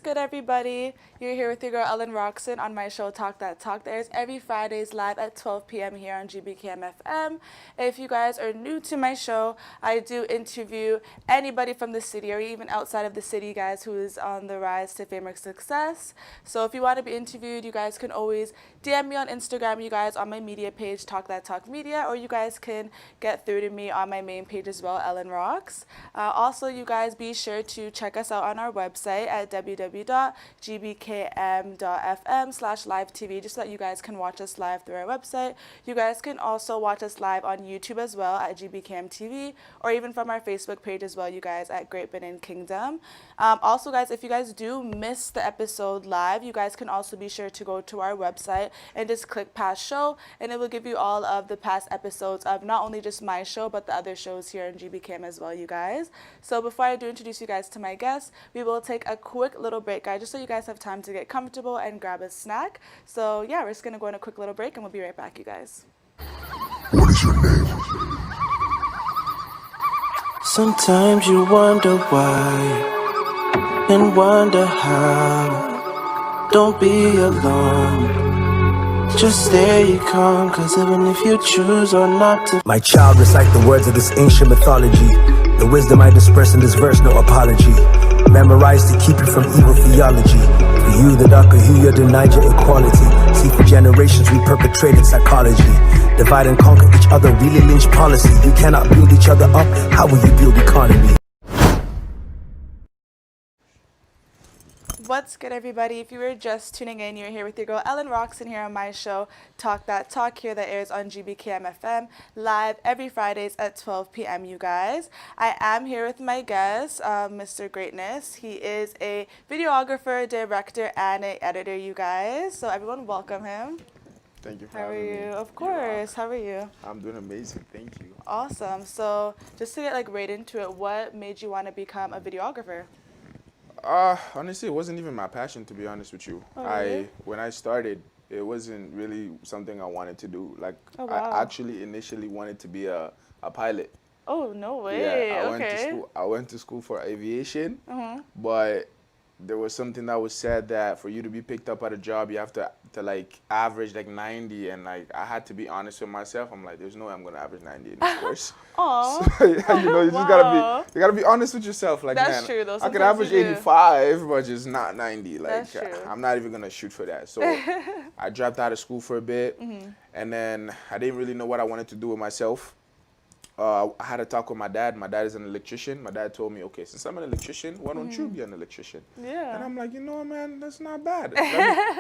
good, everybody? You're here with your girl Ellen Roxon on my show Talkk Datt Talkk. That airs every Fridays live at 12 p.m. here on GBKM FM. If you guys are new to my show, I do interview anybody from the city or even outside of the city, guys, who is on the rise to fame or success. So if you want to be interviewed, you guys can always DM me on Instagram, you guys, on my media page, Talkk Datt Talkk Media, or you guys can get through to me on my main page as well, Ellen Rocks. Also, you guys be sure to check us out on our website at www.gbkm.fm/live-tv, just so that you guys can watch us live through our website. You guys can also watch us live on YouTube as well at GBKM TV, or even from our Facebook page as well, you guys, at Great Benin Kingdom. Also, guys, if you guys do miss the episode live, you guys can also be sure to go to our website and just click past show, and it will give you all of the past episodes of not only just my show, but the other shows here in GBKM as well, you guys. So before I do introduce you guys to my guests, we will take a quick little break, guys, just so you guys have time to get comfortable and grab a snack. So yeah, we're just gonna go on a quick little break and we'll be right back, you guys. What is your name? Sometimes you wonder why and wonder how. Don't be alone, just stay calm, cause even if you choose or not to. My child, recite the words of this ancient mythology. The wisdom I disperse in this verse, no apology. Memorize to keep you from evil theology. For you, the darker hue, you denied your equality. See, for generations we perpetrated psychology. Divide and conquer each other, really lynch policy. You cannot build each other up, how will you build economy? What's good, everybody? If you were just tuning in, you're here with your girl Ellen Roxon here on my show Talkk Datt Talkk, here that airs on GBKM FM live every Fridays at 12 p.m. you guys. I am here with my guest, Mr. Greatness. He is a videographer, director, and an editor, you guys. So everyone, welcome him. Thank you for How are having you? me. Of course. How are you? I'm doing amazing. Thank you. Awesome. So just to get right into it, what made you want to become a videographer? Honestly, it wasn't even my passion, to be honest with you. Oh, really? When I started, it wasn't really something I wanted to do. Like, Oh, wow. I actually initially wanted to be a pilot. Oh, no way. Yeah, Okay. I went to school for aviation, Uh-huh. but there was something that was said that for you to be picked up at a job, you have to like average like 90, and like I had to be honest with myself. I'm like, there's no way I'm gonna average 90 in this course. Aw. So, you know, you just Wow. you gotta be honest with yourself. Like, That's man, true, though. I could Sometimes average you do. 85, but just not 90. Like, That's true. I'm not even gonna shoot for that. So I dropped out of school for a bit, and then I didn't really know what I wanted to do with myself. I had a talk with my dad. My dad is an electrician. My dad told me, okay, since I'm an electrician, why don't you be an electrician? Yeah. And I'm like, you know what, man, that's not bad.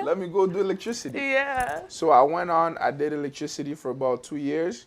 Let me go do electricity. Yeah. So I went on, I did electricity for about 2 years,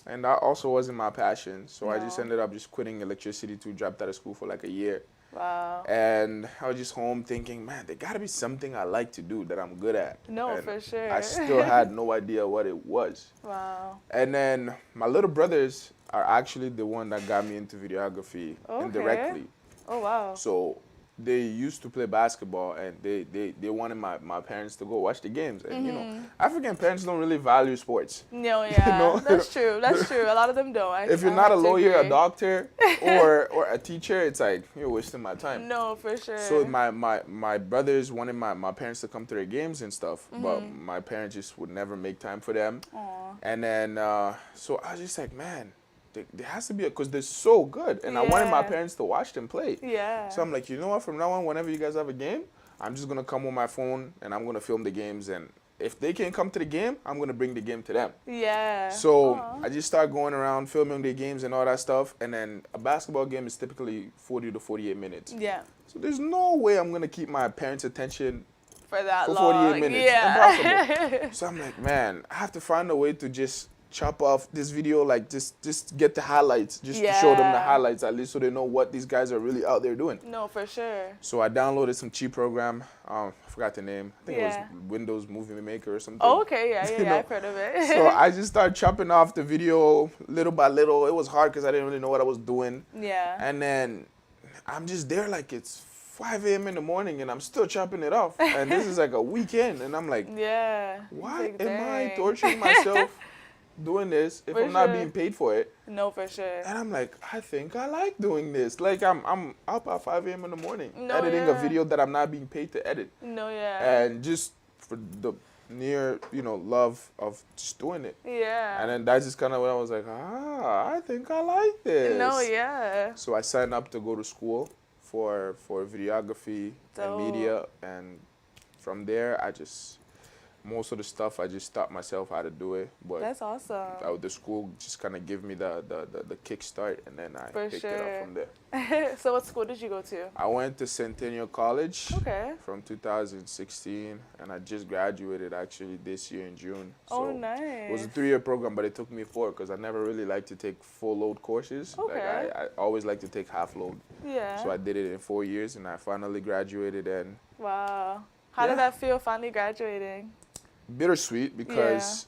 and that also wasn't my passion. So I just No. ended up just quitting electricity to drop out of school for like a year. Wow. And I was just home thinking, man, there gotta be something I like to do that I'm good at. No, And for sure. I still had no idea what it was. Wow. And then my little brothers are actually the one that got me into videography Okay. indirectly. Oh, wow. So they used to play basketball, and they wanted my parents to go watch the games. And you know, African parents don't really value sports. No, yeah. know? That's true. That's true. A lot of them don't. If you're not a lawyer, a doctor, or a teacher, it's like you're wasting my time. No, for sure. So my brothers wanted my parents to come to their games and stuff, but my parents just would never make time for them. Aw. And then so I was just like, man, there has to be because they're so good, and I wanted my Yeah. parents to watch them play. Yeah. So I'm like, you know what? From now on, whenever you guys have a game, I'm just gonna come with my phone and I'm gonna film the games. And if they can't come to the game, I'm gonna bring the game to them. Yeah. So Aw. I just start going around filming the games and all that stuff. And then a basketball game is typically 40 to 48 minutes. Yeah. So there's no way I'm gonna keep my parents' attention For that for long. 48 minutes. Yeah. Impossible. So I'm like, man, I have to find a way to just chop off this video, like just get the highlights, just to show them the Yeah. highlights at least, so they know what these guys are really out there doing. No, for sure. So I downloaded some cheap program. I forgot the name. I think it Yeah. was Windows Movie Maker or something. Oh, okay. Yeah, yeah, You yeah. know? I've heard of it. So I just started chopping off the video little by little. It was hard because I didn't really know what I was doing. Yeah. And then I'm just there like it's 5 a.m. in the morning and I'm still chopping it off. And this is like a weekend. And I'm like, Yeah. why Like, am I dang. torturing myself doing this if For I'm not sure. being paid for it? No, for sure. And I'm like, I think I like doing this. Like I'm up at 5 a.m. in the morning No, editing a yeah. video that I'm not being paid to edit. No, yeah. And just for the near, love of just doing it. Yeah. And then that's just kind of when I was like, I think I like this. No, yeah. So I signed up to go to school for videography Dope. and media, and from there most of the stuff I just taught myself how to do it. But That's awesome. the school just kind of give me the kickstart, and then I For picked it sure. up from there. So what school did you go to? I went to Centennial College Okay. from 2016, and I just graduated actually this year in June. Oh, So nice. it was a 3-year program, but it took me 4 because I never really liked to take full load courses. Okay. Like I always like to take half load. Yeah. So I did it in 4 years, and I finally graduated. And Wow. How Yeah. did that feel finally graduating? bittersweet because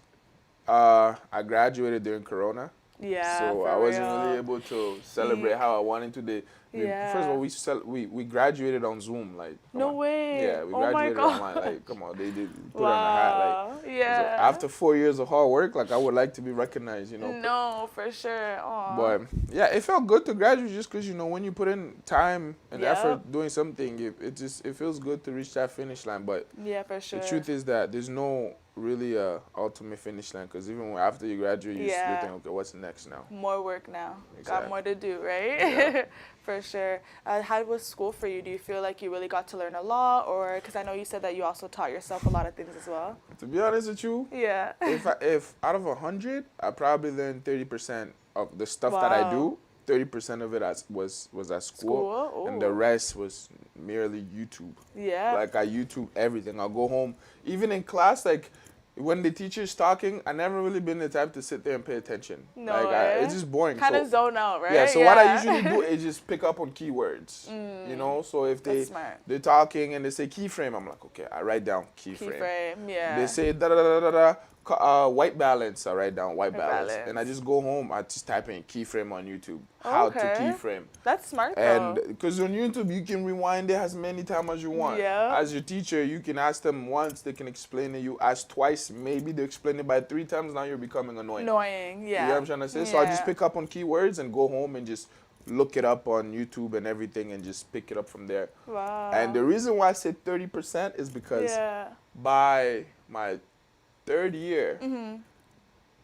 I graduated during Corona. Yeah. So for I wasn't real. really able to celebrate how I wanted to. Yeah. First of all, we graduated on Zoom. Like, come No on. way. Yeah, we Oh my graduated God. online. Like, come on, they did put on a hat. Like, Wow. Yeah. so after 4 years of hard work, like I would like to be recognized, No, for sure. Aw. But yeah, it felt good to graduate just because when you put in time and Yeah. effort doing something, it feels good to reach that finish line. But Yeah, for sure. the truth is that there's no really ultimate finish line, because even after you graduate, you Yeah. think, okay, what's next now? More work now. Got Exactly. more to do, right? Yeah. For sure. How was school for you? Do you feel like you really got to learn a lot, or because I know you said that you also taught yourself a lot of things as well? To be honest with you, Yeah. if out of 100, I probably learned 30% of the stuff that I Wow. do. 30% of it was at school, School? and the Ooh. rest was merely YouTube. Yeah. Like I YouTube everything. I'll go home, even in class, like when the teacher's talking, I never really been the type to sit there and pay attention. No Like way. it's just boring. Kind So- of zone out, right? Yeah, so what I usually do is just pick up on keywords. So if That's smart. they're talking and they say keyframe, I'm like, okay, I write down keyframe. Keyframe, yeah. They say da da da da da da, white balance, I write down white White balance. balance. And I just go home, I just type in keyframe on YouTube. How to Okay. keyframe. That's smart, And though. because on YouTube, you can rewind it as many times as you want. Yeah. As your teacher, you can ask them once, they can explain it. You ask twice, maybe they explain it by 3 times, now you're becoming annoying. Annoying, yeah. You know what I'm trying to say? So I just Yeah. pick up on keywords and go home and just look it up on YouTube and everything and just pick it up from there. Wow. And the reason why I said 30% is because Yeah. by my 3rd year, Mm-hmm.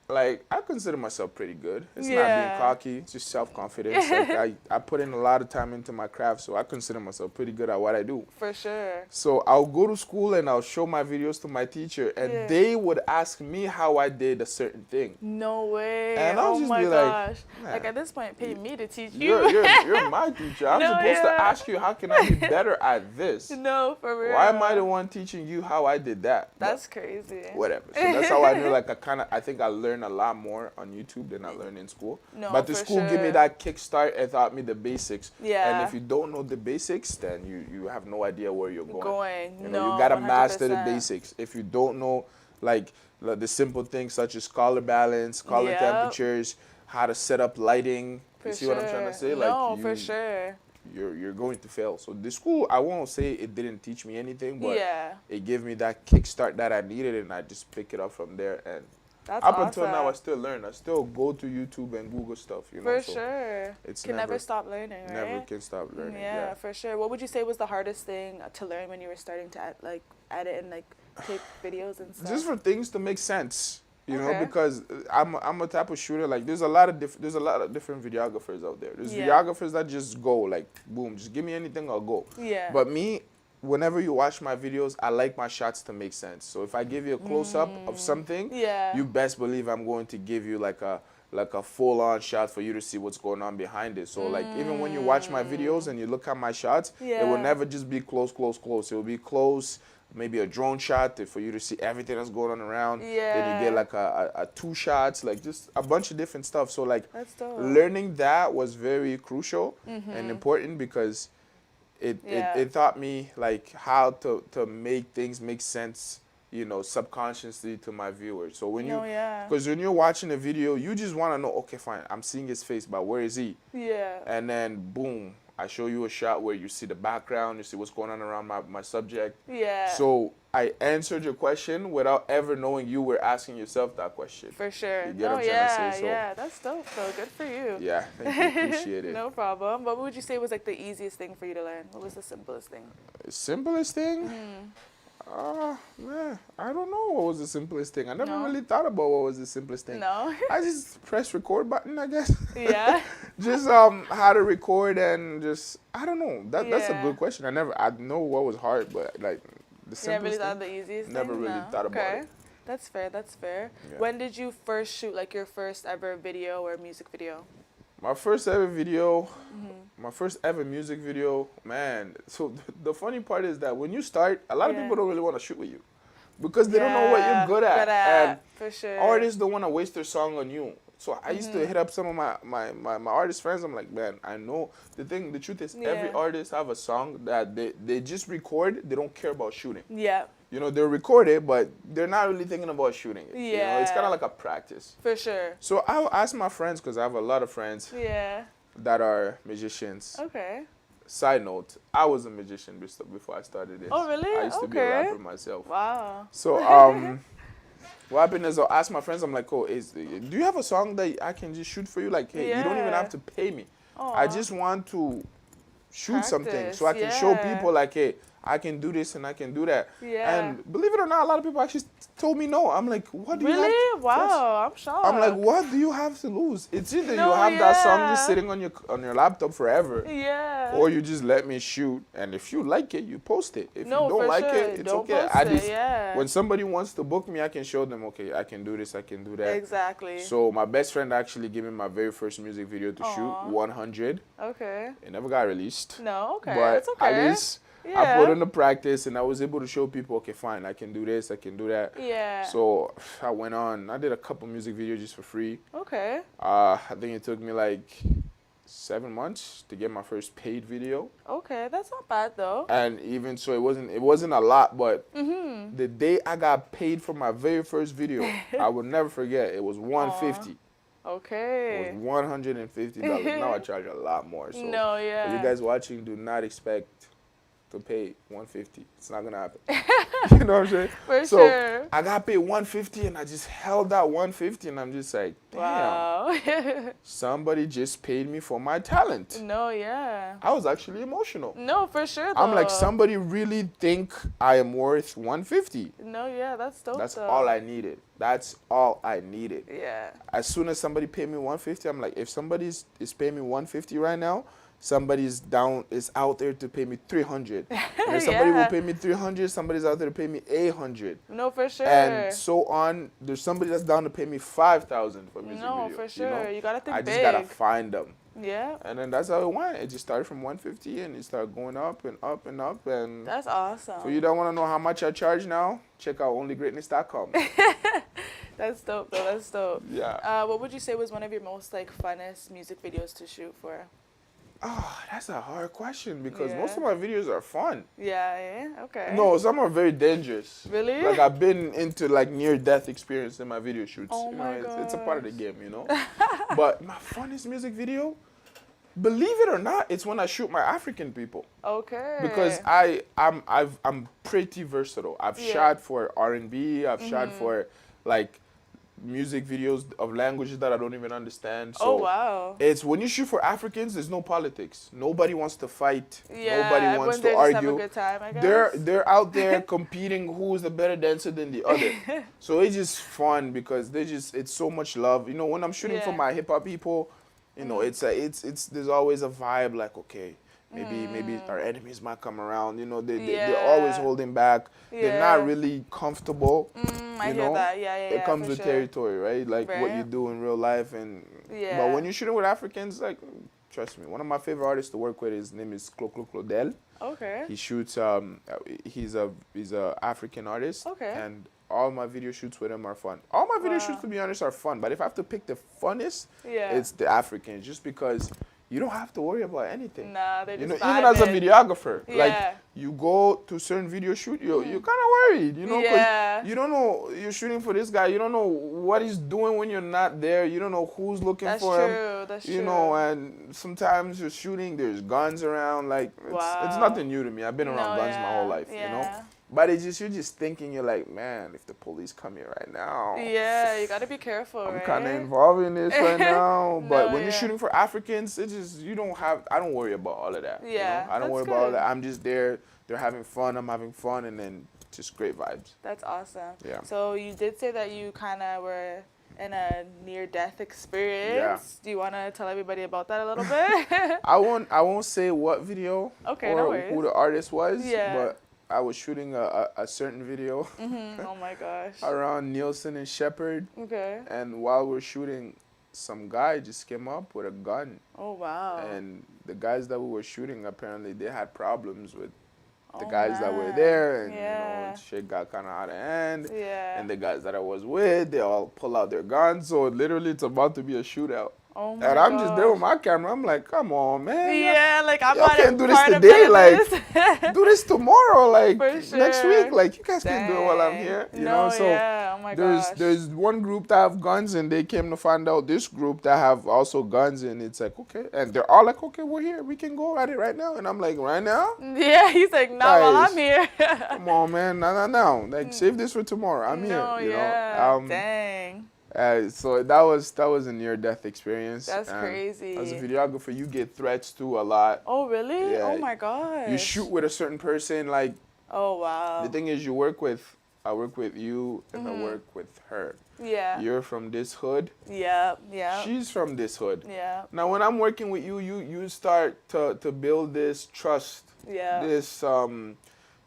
like I consider myself pretty good. It's not Yeah. being cocky, it's just self-confidence. Like I put in a lot of time into my craft, so I consider myself pretty good at what I do. For sure. So I'll go to school and I'll show my videos to my teacher, and Yeah. they would ask me how I did a certain thing. No way. And I'll oh just my be like, gosh. "Man, Like at this point, pay me to teach you. You're my teacher. I'm No, supposed to yeah. ask you how can I be better at this. No, for real. Why am I the one teaching you how I did that? But That's crazy. whatever. So that's how I knew. Like I think I learned a lot more on YouTube than I learned in school. No, but the for school gave me sure. that kickstart and taught me the basics. Yeah. And if you don't know the basics, then you have no idea where you're going. You no, you gotta master the 100%. basics. If you don't know like the simple things such as color balance, color Yep. temperatures, how to set up lighting. For You see what I'm trying to say? sure. Like No, you, for sure. you're going to fail. So the school, I won't say it didn't teach me anything, but Yeah. it gave me that kickstart that I needed, and I just pick it up from there. And That's up awesome. until now, I still learn. I still go to YouTube and Google stuff. For so sure. it's Can never stop learning, right? never can stop learning. Yeah, for sure. What would you say was the hardest thing to learn when you were starting to edit and take videos and stuff? Just for things to make sense. You know, Okay. because I'm a type of shooter. Like there's a lot of different videographers out there. There's Yeah. videographers that just go like boom, just give me anything, I'll go. Yeah. But me, whenever you watch my videos, I like my shots to make sense. So if I give you a close up of something, Yeah. you best believe I'm going to give you like a full on shot for you to see what's going on behind it. So like even when you watch my videos and you look at my shots, it will Yeah. never just be close. It will be close. Maybe a drone shot for you to see everything that's going on around. Then you get Yeah. like a 2 shots, like just a bunch of different stuff. So like That's dope. learning that was very crucial and important because Yeah. it taught me like how to make things make sense, subconsciously to my viewers. So when No, yeah. because when you're watching a video, you just want to know, okay, fine, I'm seeing his face, but where is he? Yeah. And then boom, I show you a shot where you see the background, you see what's going on around my subject. Yeah. So I answered your question without ever knowing you were asking yourself that question. For sure. You get No, what I'm trying to say? So, yeah, that's dope though. Good for you. yeah, thank you. Appreciate it. No problem. What would you say was like the easiest thing for you to learn? What was the simplest thing? The simplest thing? Man, I don't know what was the simplest thing. I never No? really thought about what was the simplest thing. No. I just press record button, I guess. Yeah. Just how to record and just I don't know. That's a Yeah. good question. I know what was hard, but like the You never really simplest thought of thing. the easiest Never thing? really No. thought about Okay. it. That's fair. That's fair. Yeah. When did you first shoot like your first ever video or music video? My first ever video, Mm-hmm. my first ever music video, man. So the funny part is that when you start, a lot of Yeah. people don't really want to shoot with you because they don't know what you're good at. And for sure. artists don't want to waste their song on you. So I used Mm-hmm. to hit up some of my artist friends. I'm like, man, I know the truth is every Yeah. artist have a song that they just record. They don't care about shooting. Yeah, You know, they'll record it, but they're not really thinking about shooting it. You know, it's Yeah. kind of like a practice. for sure. So I'll ask my friends, because I have a lot of friends Yeah. that are musicians. Okay. Side note, I was a musician before I started this. Oh, really? I used to be a Okay. rapper myself. Wow. So, what happened is I'll ask my friends, I'm like, oh, do you have a song that I can just shoot for you? Like, hey, you don't even Yeah. have to pay me. Aw. I just want to shoot something so I can Practice, show yeah. people like, hey, I can do this and I can do that. Yeah. And believe it or not, a lot of people actually told me no. I'm like, what do you have Really? to, yes. Wow, I'm shocked. I'm like, what do you have to lose? It's either No, you have that song just yeah. sitting on your laptop forever, Yeah. or you just let me shoot, and if you like it, you post it. If No, you don't for like sure. it, it's Don't okay. post it, yeah. When somebody wants to book me, I can show them, okay, I can do this, I can do that. Exactly. So my best friend actually gave me my very first music video to Aw. shoot, 100. Okay. It never got released. No, okay. But It's okay. at least I Yeah. put in the practice, and I was able to show people, okay, fine, I can do this, I can do that. Yeah. So I went on. I did a couple music videos just for free. Okay. I think it took me like 7 months to get my first paid video. Okay, that's not bad though. And even so, it wasn't a lot, but Mm-hmm. the day I got paid for my very first video, I will never forget. It was $150. It Okay. was $150. Now I charge a lot more. So No, for yeah. you guys watching, do not expect to pay $150. It's not gonna happen. You know what I'm saying? For So sure. I got paid $150, and I just held that $150, and I'm just like, damn, Wow. somebody just paid me for my talent. No, yeah. I was actually emotional. No, for sure though. I'm like, somebody really think I am worth $150. No, yeah, that's dope That's though. all I needed. That's all I needed. Yeah. As soon as somebody paid me $150, I'm like, if somebody is paying me $150 right now, somebody's out there to pay me $300. And if somebody will Yeah. pay me $300, somebody's out there to pay me $800. No, for sure. And so on. There's somebody that's down to pay me $5,000 for a music No, video. for You sure. know? You gotta think I just big. gotta find them. Yeah. And then that's how it went. It just started from $150, and it started going up and up and up. And That's awesome. for you that want to know how much I charge now, check out onlygreatness.com. That's dope though. That's dope. Yeah. What would you say was one of your most like funnest music videos to shoot for? Oh, that's a hard question because Yeah. most of my videos are fun. Yeah. Okay. No, some are very dangerous. Really? Like I've been into like near-death experience in my video shoots. Oh you my know, it's a part of the gosh. game, you know. But my funnest music video, believe it or not, it's when I shoot my African people. Okay. Because I'm pretty versatile. I've Yeah. shot for R&B. I've shot for like music videos of languages that I don't even understand. So Oh wow. it's when you shoot for Africans, there's no politics. Nobody wants to fight. Yeah. Nobody everyone's wants to there just have argue. a good time, I guess. They're out there competing who's the better dancer than the other. So it's just fun because it's so much love. You know, when I'm shooting for Yeah. my hip hop people, you know, it's there's always a vibe like, okay, maybe our enemies might come around. You know, they're always Yeah. holding back. They're Yeah. not really comfortable. I you hear know, that. Yeah. it comes for with sure. territory, right? Like what you Right. do in real life, and Yeah. but when you're shooting with Africans, like trust me, one of my favorite artists to work with, his name is Claudel. Okay. He shoots. He's a African artist. Okay. And all my video shoots with him are fun. All my video Wow. shoots, to be honest, are fun. But if I have to pick the funnest, Yeah. it's the Africans, just because you don't have to worry about anything. Nah, they're You just know, even as a vibing. videographer, Yeah. like you go to certain video shoot, you're kind of worried, you know, because Yeah. you don't know, you're shooting for this guy, you don't know what he's doing when you're not there, you don't know who's looking That's for true. him, That's you true. know, and sometimes you're shooting, there's guns around, like it's Wow. nothing new to me. I've been around No, guns my whole life, you know. yeah. But it's just you're just thinking, you're like, man, if the police come here right now, Yeah, you gotta be careful, I'm right? kind of involved in this right now. But No, when you're yeah. shooting for Africans, it's just I don't worry about all of that. you Yeah, know? I don't that's worry about all good. that. I'm just there. They're having fun. I'm having fun, and then just great vibes. That's awesome. Yeah. So you did say that you kind of were in a near-death experience. Do you want to tell everybody about that a little bit? I won't say what video Okay, or no worries. who the artist was. Yeah. But I was shooting a certain video Oh my gosh. around Nielsen and Shepherd, Okay. and while we're shooting, some guy just came up with a gun. Oh wow. And the guys that we were shooting, apparently they had problems with the Oh, guys that were man. there, and Yeah. shit got kind of out of hand. Yeah. And the guys that I was with, they all pull out their guns, so literally it's about to be a shootout. Oh my And I'm just there gosh. with my camera. I'm like, come on, man. Yeah, like I'm y'all not can't a do this part of today, none of like, this. do this tomorrow, like For next sure. week. Like you guys can't do it while I'm Dang. here. You No, know, so yeah. Oh my gosh. there's one group that have guns, and they came to find out this group that have also guns, and it's like, okay, and they're all like, okay, we're here, we can go at it right now. And I'm like, right now? Yeah, he's like, not while Guys, I'm here. Come on, man, no. Like, save this for tomorrow. I'm No, here. You yeah. know. Dang. So that was a near-death experience. That's And crazy. As a videographer, you get threats too a lot. Oh really? Yeah. Oh my gosh. You shoot with a certain person. Like Oh wow. the thing is, I work with you, and I work with her. Yeah. You're from this hood. Yeah. Yeah. She's from this hood. Yeah. Now, when I'm working with you, you start to build this trust. Yeah. This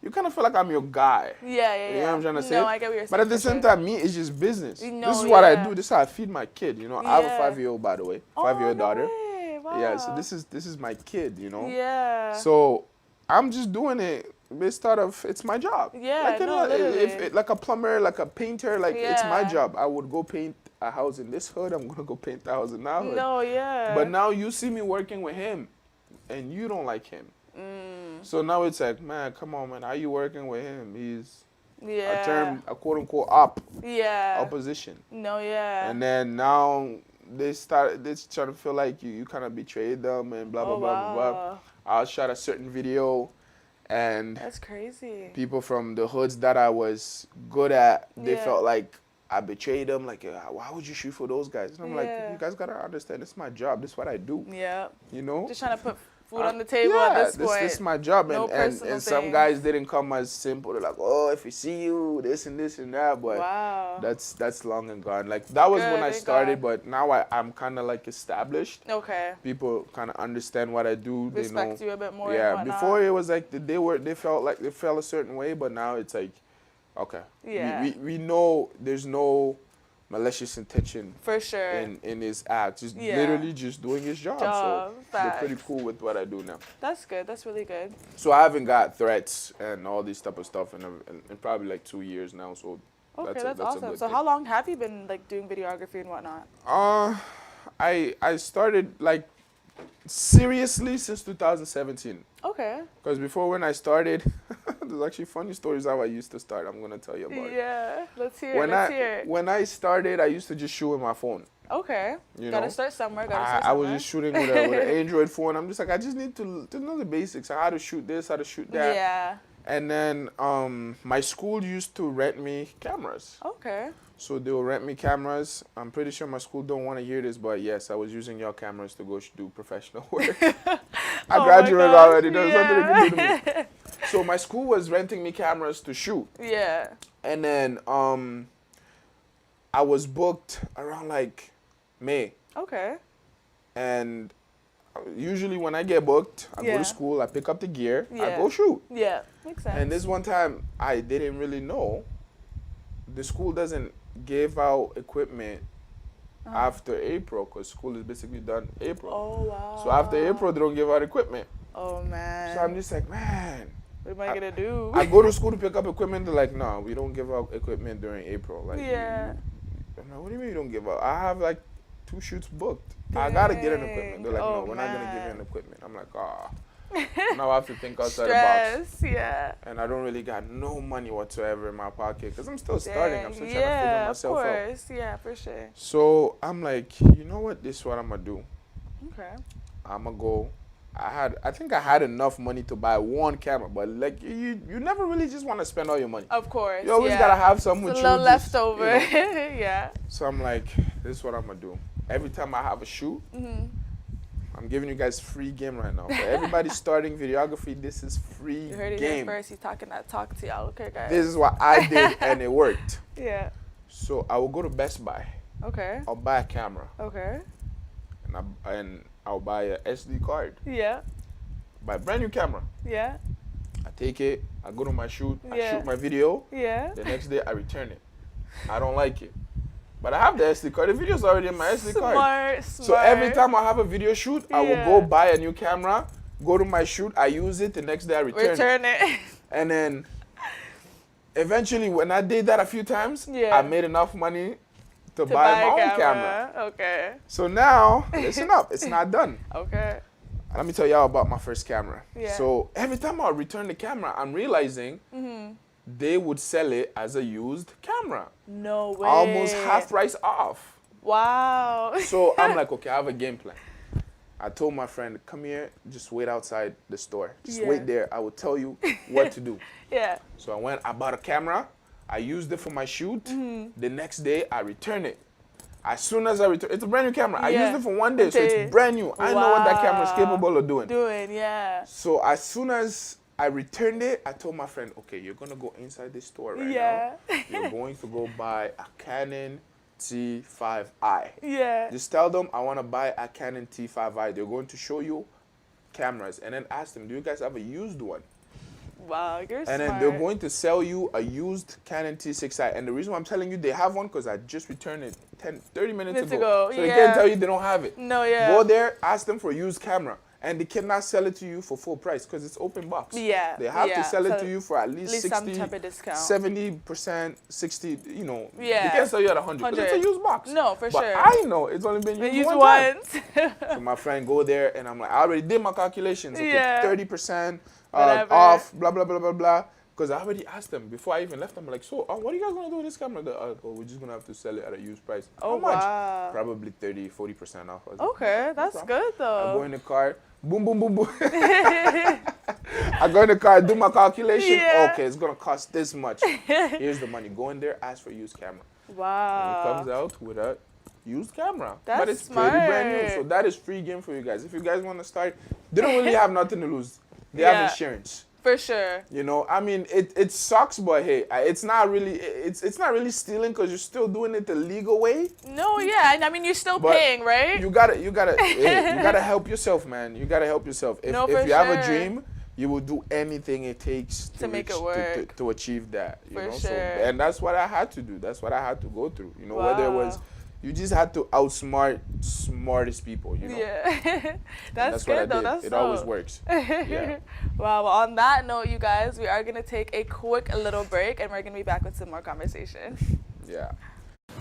you kind of feel like I'm your guy. Yeah. Yeah. You know what I'm trying to say? No, I get what you're saying. But at the for same sure. time, me, it's just business. No, This is what I yeah. do. This is how I feed my kid. You know, I have a Yeah. 5-year-old, by the way, Oh, 5-year-old no daughter. way. Wow. Yeah, so this is my kid. You know. Yeah. So I'm just doing it based out of it's my job. Yeah, Like, you no, know, literally. like a plumber, like a painter, like it's my Yeah. job. I would go paint a house in this hood. I'm gonna go paint the house in that hood. No, yeah. But now you see me working with him, and you don't like him. So now it's like, man, come on, man. How you working with him? He's yeah. a quote unquote Yeah. opposition. No, yeah. And then now they start to feel like you kind of betrayed them and blah blah Oh, blah blah blah. wow. I shot a certain video, and That's crazy. people from the hoods that I was good at, they Yeah. felt like I betrayed them. Like, why would you shoot for those guys? And I'm like, Yeah. you guys gotta understand, it's my job. This is what I do. Yeah. You know. Just trying to put food on the table at this point. This is my job, No and personal some things. guys didn't come as simple. They're like, oh, if we see you, this and this and that, but Wow. that's long and gone. Like that was when Good, I thank started, God. but now I'm kind of like established. Okay. People kind of understand what I do. They know. Respect you a bit more. Yeah, and whatnot. before it was like they felt like they felt a certain way, but now it's like, okay, Yeah. we know there's no malicious intention For sure. in his act. Just Yeah. literally just doing his job. Job, So they're pretty facts. cool with what I do now. That's good. That's really good. So I haven't got threats and all this type of stuff in probably like 2 years now. So Okay, that's a awesome. good So thing. how long have you been like doing videography and whatnot? I started like seriously since 2017. Okay. Because before when I started, there's actually funny stories how I used to start. I'm gonna tell you about it. Yeah. Let's hear it. Let's hear it. When I started, I used to just shoot with my phone. Okay. You Gotta know? start somewhere. Gotta start I was somewhere. just shooting with an Android phone. I'm just like, I just need to know the basics, how to shoot this, how to shoot that. Yeah. And then my school used to rent me cameras. Okay. So they will rent me cameras. I'm pretty sure my school don't want to hear this, but yes, I was using your cameras to go do professional work. I Oh my graduated gosh, already. There's nothing they can do yeah. to me. So my school was renting me cameras to shoot. Yeah. And then I was booked around like May. Okay. And usually when I get booked, I go Yeah. to school, I pick up the gear, I Yeah. go shoot. Yeah. Makes sense. And this one time, I didn't really know. The school doesn't give out equipment after April, because school is basically done April. Oh wow. So after April, they don't give out equipment. Oh man. So I'm just like, man. what am I gonna do? I go to school to pick up equipment. They're like, no, we don't give out equipment during April. Like, Yeah. I'm like, what do you mean you don't give out? I have like 2 shoots booked. I gotta get an Dang. equipment. They're like, no, Oh, we're not gonna give you man. an equipment. I'm like, ah. Now I have to think outside the box. Stress, yeah. And I don't really got no money whatsoever in my pocket because I'm still starting. I'm Dang. still trying to figure Yeah, of myself out. course. Yeah, for sure. So I'm like, you know what? This is what I'm gonna do. Okay. I'm gonna go. I think I had enough money to buy one camera, but like you never really just want to spend all your money. Of course. You always yeah. gotta have some with It's a you. little just, leftover. you know. Yeah. So I'm like, this is what I'm gonna do. Every time I have a shoot, I'm giving you guys free game right now. For everybody starting videography, this is free You heard it here game. first. He's talking that talk to y'all. Okay, guys. This is what I did, and it worked. Yeah. So I will go to Best Buy. Okay. I'll buy a camera, Okay. and I'll buy a SD card. Yeah. Buy a brand new camera. Yeah. I take it. I go to my shoot. I Yeah. shoot my video. Yeah. The next day I return it. I don't like it. But I have the SD card. The video's already in my SD card. Smart. So every time I have a video shoot, I will Yeah. go buy a new camera, go to my shoot, I use it, the next day I return it. it. And then eventually when I did that a few times, Yeah. I made enough money to To buy my a own camera. Okay. So now, listen up, it's not done. Okay. Let me tell y'all about my first camera. Yeah. So every time I return the camera, I'm realizing they would sell it as a used camera. No way. Almost half price off. Wow. So I'm like, okay, I have a game plan. I told my friend, come here, just wait outside the store. Just Yeah. wait there. I will tell you what to do. Yeah. So I went, I bought a camera. I used it for my shoot. The next day, I returned it. As soon as I return, it's a brand new camera. I Yeah. used it for 1 day, so Okay. it's brand new. I know what that camera is Wow. capable of doing. Yeah. So as soon as I returned it, I told my friend, okay, you're gonna go inside this store right Yeah. now. You're going to go buy a Canon T5i. Yeah. Just tell them I want to buy a Canon T5i. They're going to show you cameras, and then ask them, do you guys have a used one? Wow, you're And smart. then they're going to sell you a used Canon T6i. And the reason why I'm telling you they have one, because I just returned it 30 minutes Minutes ago. ago, So they yeah. can't tell you they don't have it. No, yeah. Go there, ask them for a used camera. And they cannot sell it to you for full price because it's open box. Yeah, They have yeah. to sell it So to you for at least, some 60, type of discount. 70%, 60, you know. Yeah. They can't sell you at 100 because it's a 100. used box. No, for but sure. I know it's only been They used use one time. once. So my friend go there and I'm like, I already did my calculations. Okay, Yeah. 30% Whatever. off, blah, blah, blah, blah, blah. Because I already asked them before I even left them, like, so what are you guys going to do with this camera? They're like, oh, we're just going to have to sell it at a used price. Oh, How much? wow. Probably 30, 40% off. I was like, Okay, that's problem. good I go though. in the car, boom, boom, boom, boom. I go in the car, do my calculation. Yeah. Okay, it's going to cost this much. Here's the money. Go in there, ask for a used camera. And he comes Wow. out with a used camera. That's but it's pretty brand new. smart. So that is free game for you guys. If you guys want to start, they don't really have nothing to lose. They have Yeah. insurance. For sure. You know, I mean, it sucks, but hey, it's not really stealing because you're still doing it the legal way. No, yeah, and I mean you're still But paying, right? You gotta, hey, you gotta help yourself, man. You gotta help yourself. If, No, if for you have a sure. dream, you will do anything it takes To make it reach- work. to achieve that. You For know, sure. so and that's what I had to do. That's what I had to go through. You know, whether it was, Wow. you just had to outsmart smartest people. You know, Yeah. That's what I good though. did. That's It always dope. works. Yeah. Wow. Well, on that note, you guys, we are gonna take a quick little break, and we're gonna be back with some more conversation. Yeah.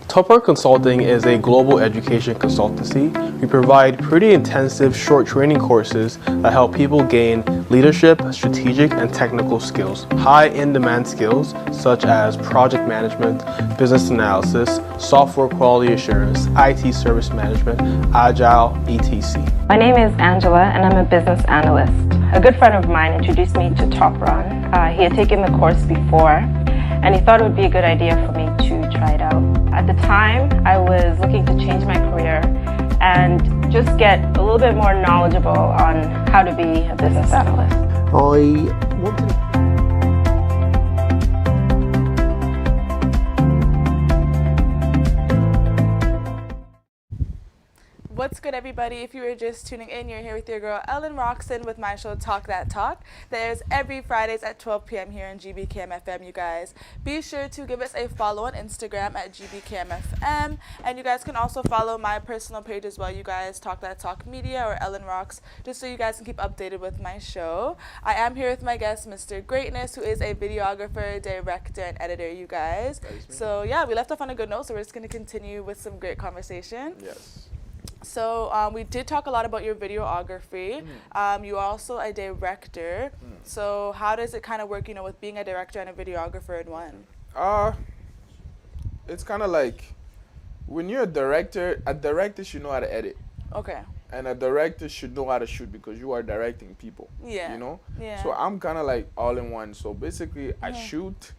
Talkk Consulting is a global education consultancy. We provide pretty intensive short training courses that help people gain leadership, strategic, and technical skills. High in-demand skills such as project management, business analysis, software quality assurance, IT service management, agile, etc. My name is Angela and I'm a business analyst. A good friend of mine introduced me to Talkk. He had taken the course before and he thought it would be a good idea for me to try it out. At the time, I was looking to change my career and just get a little bit more knowledgeable on how to be a business analyst. I wanted What's good, everybody? If you were just tuning in, you're here with your girl Ellen Roxon with my show Talkk Datt Talkk. That airs every Fridays at 12 p.m. here on GBKM FM, you guys. Be sure to give us a follow on Instagram at GBKM FM. And you guys can also follow my personal page as well, you guys, Talkk Datt Talkk Media or Ellen Rocks, just so you guys can keep updated with my show. I am here with my guest, Mr. Greatness, who is a videographer, director, and editor, you guys. That is me. So yeah, we left off on a good note, so we're just going to continue with some great conversation. Yes. So we did talk a lot about your videography. You are also a director. So how does it kind of work, you know, with being a director and a videographer in one? It's kind of like when you're a director should know how to edit. Okay. And a director should know how to shoot because you are directing people. Yeah. You know? Yeah. So I'm kind of like all in one. So basically, I shoot,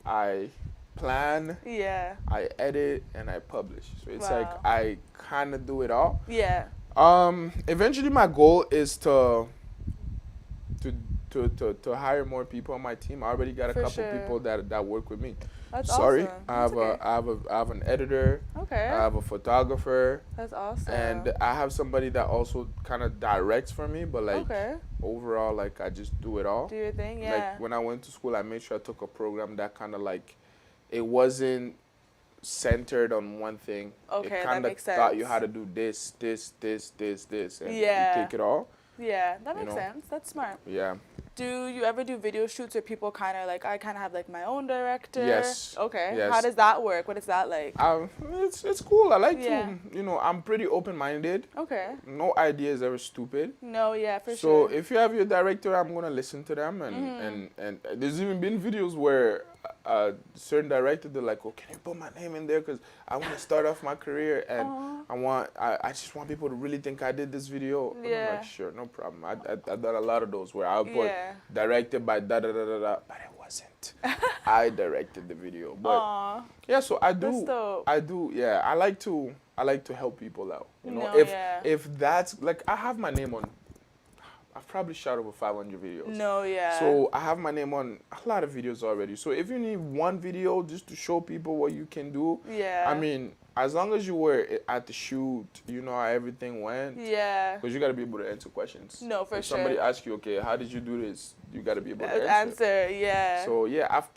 I plan, Yeah. I edit, and I publish. So it's Wow. like I kind of do it all. Yeah. Eventually, my goal is to hire more people on my team. I already got a For couple sure. people that work with me. That's Sorry, awesome. I have That's okay. I have an editor. Okay. I have a photographer. That's awesome. And I have somebody that also kind of directs for me, but like okay. overall, like I just do it all. Do your thing, yeah. Like when I went to school, I made sure I took a program that kind of like, it wasn't centered on one thing. Okay, it that kind of makes taught you sense. how to do this, and Yeah. you take it all. Yeah, that You makes know? sense. That's smart. Yeah. Do you ever do video shoots where people kind of like, I kind of have like my own director? Yes. Okay. Yes. How does that work? What is that like? It's cool. I like Yeah. to, you know, I'm pretty open-minded. Okay. No idea is ever stupid. No, yeah, for So sure. if you have your director, I'm gonna listen to them, and there's even been videos where certain director they're like, "Oh, can you put my name in there? Because I want to start off my career, and I just want people to really think I did this video." And I'm Yeah. like, "Sure, no problem." I've done a lot of those where I'll put Yeah. directed by da da da da da, but it wasn't. I directed the video, but Aw. yeah. So I That's do. dope. I do. Yeah, I like to help people out. You know, No, yeah. if that's like I have my name on. I've probably shot over 500 videos. No, yeah. So I have my name on a lot of videos already. So if you need one video just to show people what you can do, Yeah. I mean, as long as you were at the shoot, you know how everything went. Yeah. Because you got to be able to answer questions. No, for if somebody sure. asks you, okay, how did you do this? You got to be able to answer. Answer, yeah. So yeah, I've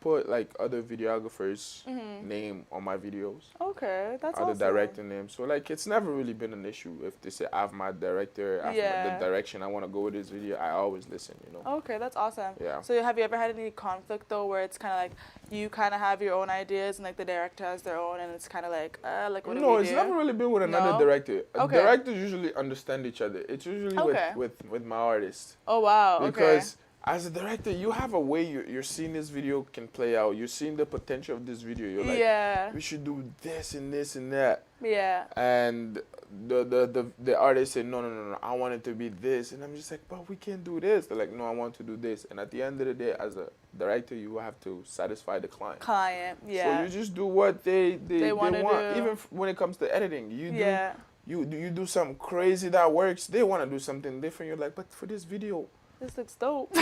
put like other videographers' name on my videos. Okay, that's Other awesome. director names. So like it's never really been an issue if they say I have my director, I have Yeah. the direction I want to go with this video. I always listen, you know. Okay, that's awesome. Yeah. So have you ever had any conflict though, where it's kind of like you kind of have your own ideas and like the director has their own, and it's kind of like what do No, we it's do? never really been with another No? director. Okay. Directors usually understand each other. It's usually Okay. with my artist. Oh wow. Because as a director, you have a way you're seeing this video can play out. You're seeing the potential of this video. You're like, Yeah. we should do this and this and that. Okay. Yeah. And the artist said, no, I want it to be this. And I'm just like, but we can't do this. They're like, no, I want to do this. And at the end of the day, as a director, you have to satisfy the client. Client. So Yeah. you just do what they want. wanna do. Even when it comes to editing, Yeah. you do something crazy that works. They want to do something different. You're like, but for this video, This looks dope.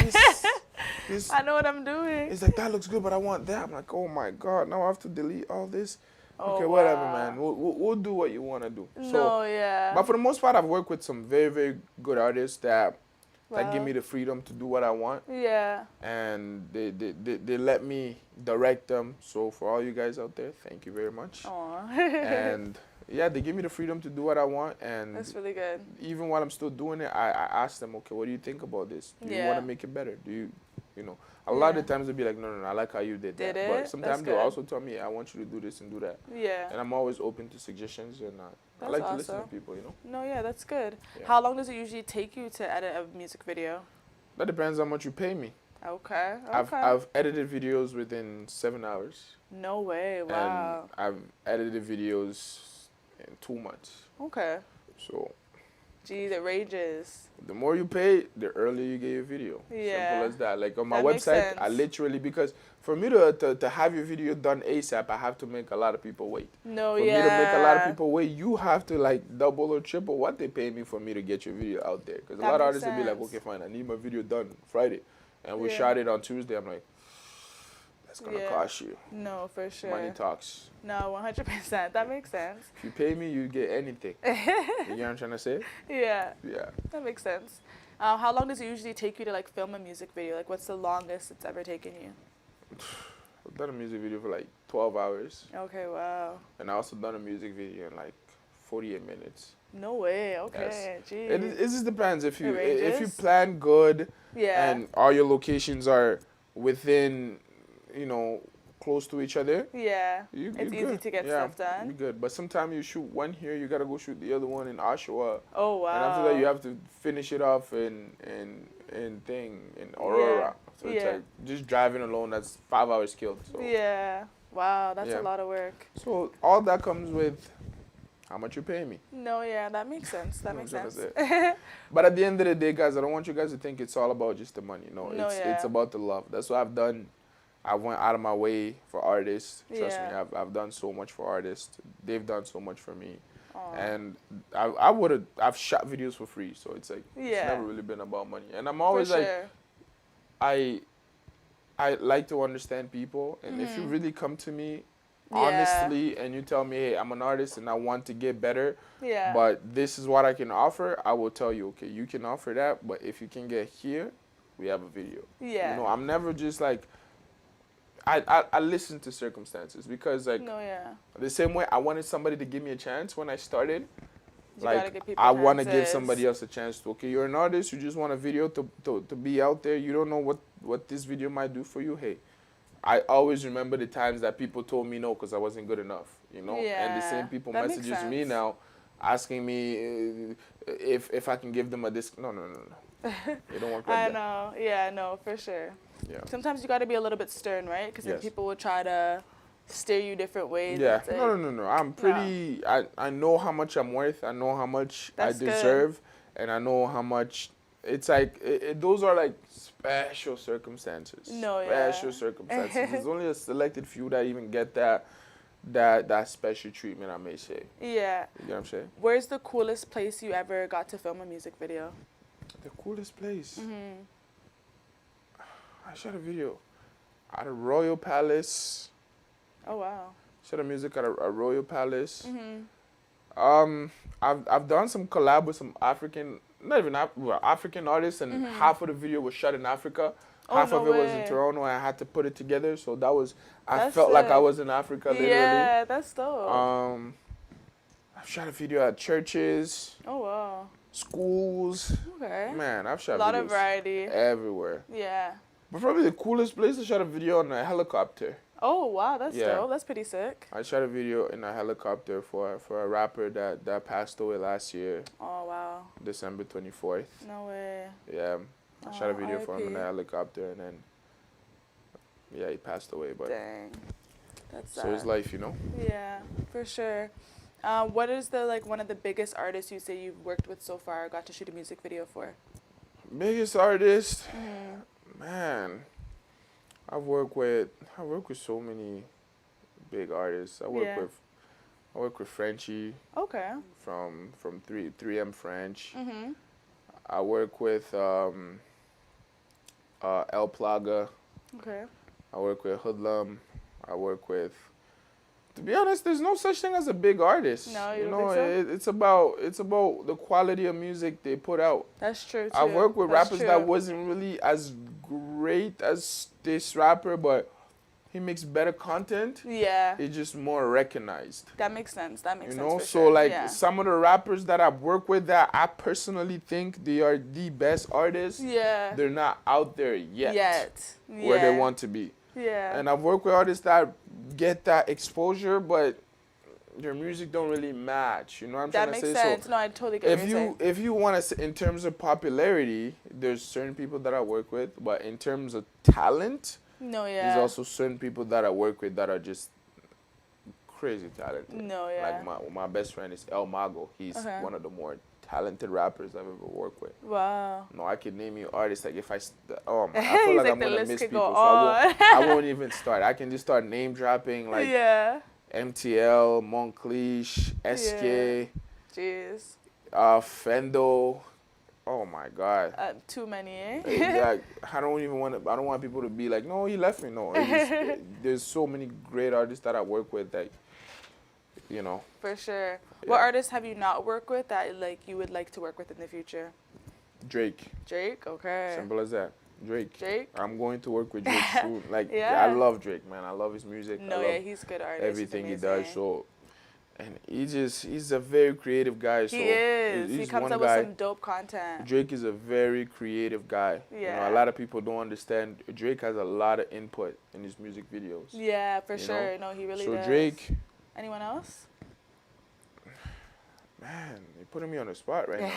this I know what I'm doing. it's like that looks good, but I want that. I'm like, oh my god, now I have to delete all this. Oh, Okay, whatever, wow. man. We'll do what you want to do. No, yeah. But for the most part, I've worked with some very, very good artists that give Wow. me the freedom to do what I want, Yeah. and they let me direct them. So for all you guys out there, thank you very much. Aw. And yeah, they give me the freedom to do what I want, and That's really good. even while I'm still doing it, I ask them, okay, what do you think about this? Do you Yeah. want to make it better? Do you know? A lot of Yeah. the times they'll be like, no, I like how you did that. Did But it? sometimes That's they'll good. also tell me, I want you to do this and do that. Yeah. And I'm always open to suggestions, and I That's like to listen to awesome. people, you know? No, yeah, that's good. Yeah. How long does it usually take you to edit a music video? That depends how much you pay me. Okay. I've edited videos within 7 hours. No way. Wow. And I've edited videos in 2 months. Okay. So Geez, it ranges. the more you pay, the earlier you get your video. Yeah. Simple as that. Like on my That makes website, I sense. literally, because for me to have your video done ASAP, I have to make a lot of people wait. No, For yeah. me to make a lot of people wait, you have to like double or triple what they pay me for me to get your video out there. Because a That lot of makes artists will be like, sense. okay, fine, I need my video done Friday. And we Yeah. shot it on Tuesday. I'm like, that's going to Yeah. cost you. No, for sure. Money talks. No, 100%. That makes sense. If you pay me, you get anything. You get what I'm trying to say? Yeah, Yeah. that makes sense. How long does it usually take you to like film a music video? Like, what's the longest it's ever taken you? I've done a music video for like 12 hours. Okay, wow. And I also done a music video in like 48 minutes. No way. Okay, geez. It just depends. If you ranges? plan good Yeah. and all your locations are within, you know, close to each other, Yeah. you It's easy good. to get Yeah, stuff done. you're good. But sometimes you shoot one here, you gotta go shoot the other one in Oshawa. Oh, wow. And after that, you have to finish it off in Aurora. So it's Yeah. like just driving alone. That's 5 hours killed. So Yeah. Wow, that's Yeah. a lot of work. so all that comes with how much you pay me. No, yeah, that makes sense. That makes I'm sense. trying to But at the end of the day, guys, I don't want you guys to think it's all about just the money. No, No, it's yeah. about the love. That's what I've done. I went out of my way for artists. Trust me, Yeah. I've done so much for artists. They've done so much for me. Aw. And I've shot videos for free, so it's like it's Yeah. never really been about money. And I'm For always like, sure. I like to understand people, and if you really come to me Mm-hmm. Yeah. honestly and you tell me, hey, I'm an artist and I want to get better, Yeah. but this is what I can offer, I will tell you, okay, you can offer that, but if you can get here, we have a video. Yeah. You know, I'm never just like, I listen to circumstances because like No, yeah. the same way I wanted somebody to give me a chance when I started. You gotta Like give people I want to give chances. somebody else a chance to. Okay, you're an artist. You just want a video to be out there. You don't know what this video might do for you. Hey, I always remember the times that people told me no because I wasn't good enough. You know, and the Yeah, same people that makes messages me sense. now, asking me if I can give them a disc. No. It don't work like I that. know. Yeah, no, for sure. Yeah. Sometimes you got to be a little bit stern, right? Because then Yes. people will try to steer you different ways. Yeah, It's like, no. I'm pretty. I know how much I'm worth. I know how much That's I good. deserve, and I know how much. It's like those are like special circumstances. No, yeah. Special circumstances. There's only a selected few that even get that special treatment. I may say. Yeah. You get what I'm saying? Where's the coolest place you ever got to film a music video? The coolest place. Mm-hmm. I shot a video at a Royal Palace. Oh, wow. Shot a music at a Royal Palace. Mm-hmm. I've done some collab with some African, not even African artists, and half of the video was shot in Africa. Oh, Half no of it was way. in Toronto, and I had to put it together. So that was, I That's felt like I sick. was in Africa, literally. Yeah, that's dope. I've shot a video at churches, Oh, wow. schools. Okay. Man, I've shot A lot videos of variety. everywhere. Yeah. But probably the coolest place, I shot a video on a helicopter. Oh, wow, that's Yeah. dope. That's pretty sick. I shot a video in a helicopter for a rapper that passed away last year, Oh, wow. December 24th. No way. Yeah, I shot a Oh, video for him in RIP. a helicopter, and then yeah, he passed away. But Dang. That's so his sad. life, you know. Yeah, for sure. What is one of the biggest artists you say you've worked with so far or got to shoot a music video for? Biggest artist, Mm-hmm. man. I work with so many big artists. I work with Frenchie Okay. from 3M French. Mm-hmm. I work with El Plaga. Okay. I work with Hoodlum. I work with. To be honest, there's no such thing as a big artist. No, you you don't know, think so? it's about the quality of music they put out. That's true, too. I've worked with That's rappers true. that wasn't really as great as this rapper, but he makes better content. Yeah, He's just more recognized. that makes sense. That makes You sense. know, for so sure. like yeah. some of the rappers that I've worked with that I personally think they are the best artists, Yeah. they're not out there yet, where Yeah. they want to be. Yeah. And I've worked with artists that get that exposure, but their music don't really match. You know what I'm that trying makes to say? sense. No, I totally get what you're saying. If you want to, in terms of popularity, there's certain people that I work with, but in terms of talent, No, yeah. there's also certain people that I work with that are just crazy talented. No, yeah. Like my best friend is El Mago. He's Okay. one of the more talented rappers I've ever worked with. Wow. No, I could name you artists like if I feel He's like like, I'm the gonna list miss could people, go so I won't even start. I can just start name dropping like yeah. MTL, Moncleash, SK, Jeez. Fendo. Oh my God. Too many, eh? Like, I don't want people to be like, no, he left me. No, there's so many great artists that I work with that, you know. For sure. Yeah. What artists have you not worked with that like you would like to work with in the future? Drake. Drake? Okay. Simple as that. Drake. Drake? I'm going to work with Drake soon. Like, Yeah. I love Drake, man. I love his music. No, I love yeah, he's a good artist. everything he He's does. amazing. So, And he's a very creative guy. So He is. he's He comes one up guy. with some dope content. Drake is a very creative guy. Yeah. A lot of people don't understand. Drake has a lot of input in his music videos. Yeah, for You sure. know? No, he really So does. Drake, Anyone else? man, you're putting me on the spot right now.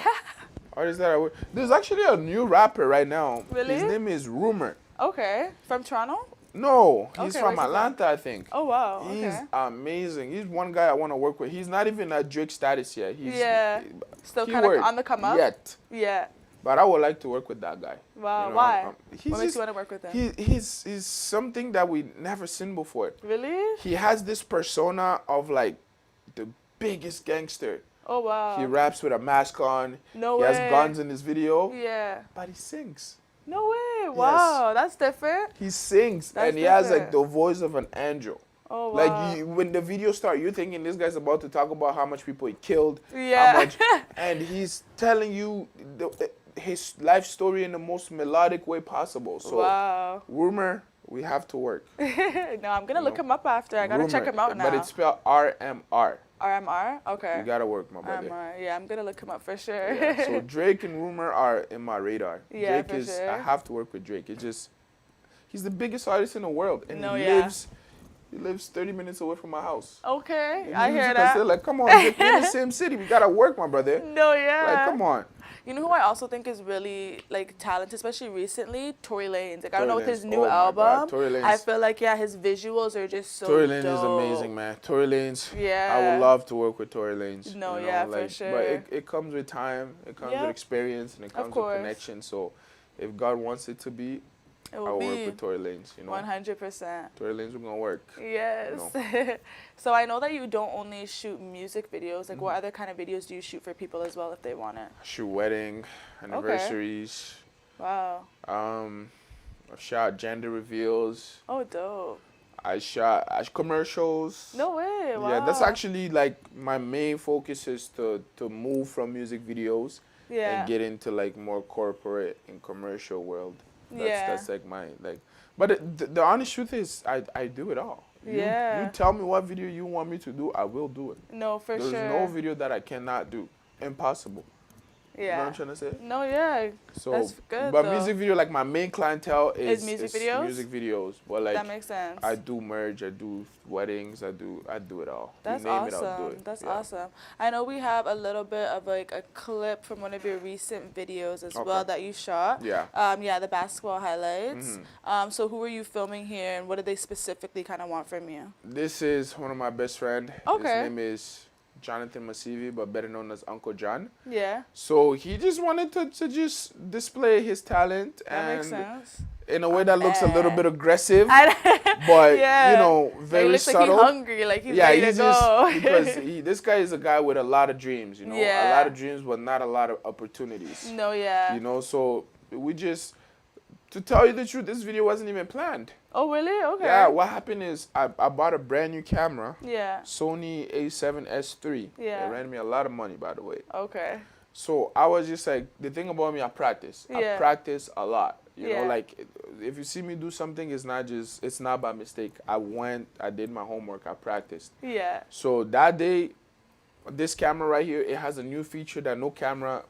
Artist that I would. There's actually a new rapper right now. Really? His name is Rumor. Okay. From Toronto? No, he's Okay, from where's he from? Atlanta, I think. Oh, wow. He's Okay. amazing. He's one guy I want to work with. He's not even at Drake status yet. He's Yeah. Still kind keyword, of on the come up? Yet. Yeah. But I would like to work with that guy. Wow. You know, Why? he's What makes you want to work with him? He's something that we never seen before. Really? He has this persona of like the biggest gangster. Oh, wow. He raps with a mask on. No he way. has guns in his video. Yeah. But he sings. No way. Wow. That's different. He sings. That's and he has like different. the voice of an angel. Oh, wow. Like when the video starts, you're thinking this guy's about to talk about how much people he killed. Yeah. How much, and he's telling you his life story in the most melodic way possible. So, Wow. Rumor, we have to work. No, I'm going to look him up after. I got to check Rumor, him out now. But it's spelled RMR. RMR? Okay. You gotta work, my brother. RMR. Yeah, I'm going to look him up for sure. Yeah, so Drake and Rumor are in my radar. Yeah, Drake for is. sure. I have to work with Drake. It's just, he's the biggest artist in the world, and No, he yeah. lives 30 minutes away from my house. Okay. And I he hear lives in that. Castile. Like, come on, Drake, we're in the same city. We gotta work, my brother. No, yeah. Like, come on. You know who I also think is really like talented, especially recently? Tory Lanez. Like I don't know with Tory his Lanez. new Oh my album. God, Tory Lanez. I feel like his visuals are just so Tory Lanez is dope. amazing, man. Tory Lanez. Yeah. I would love to work with Tory Lanez. No, you know, yeah, for like, sure. But it comes with time. It comes Yeah. with experience, and it comes with course. connection. So, if God wants it to be, It I'll will work be with Tory Lanez. You know, 100%. Tory Lanez, we're gonna work. Yes. So I know that you don't only shoot music videos. Like, what other kind of videos do you shoot for people as well if they want it? Shoot wedding, anniversaries. Wow. I've shot gender reveals. Oh, dope. I shot commercials. No way. Wow. Yeah, that's actually like my main focus is to move from music videos Yeah. and get into like more corporate and commercial world. That's like my like. But the honest truth is, I do it all. Yeah. You tell me what video you want me to do, I will do it. No, for There's sure. no video that I cannot do. Impossible. Yeah. You know what I'm trying to say? No, yeah. So, That's good, but though. music video, like my main clientele is music videos? Music videos, but like That makes sense. I do merge, I do weddings, I do it all. That's you name awesome. it, I'll do it. That's Yeah. awesome. I know we have a little bit of like a clip from one of your recent videos as well Okay. that you shot. Yeah. Yeah, the basketball highlights. So who were you filming here, and what did they specifically kind of want from you? This is one of my best friend. Okay. His name is Jonathan Masivi, but better known as Uncle John. Yeah, So he just wanted to just display his talent that makes and sense. in a way that looks a little bet. bit aggressive, I- but yeah. you know, Like, very he looks subtle. like he's hungry, like he's Yeah, ready he's to go. just because this guy is a guy with a lot of dreams, you know, Yeah. a lot of dreams, but not a lot of opportunities. No, yeah. You know, so we just, to tell you the truth, this video wasn't even planned. Oh, really? Okay. Yeah, what happened is I bought a brand new camera, Yeah. Sony A7S III. Yeah. It ran me a lot of money, by the way. Okay. So I was just like, the thing about me, I practice. Yeah. I practice a lot. You Yeah. know, like if you see me do something, it's not by mistake. I did my homework, I practiced. Yeah. So that day, this camera right here, it has a new feature that no camera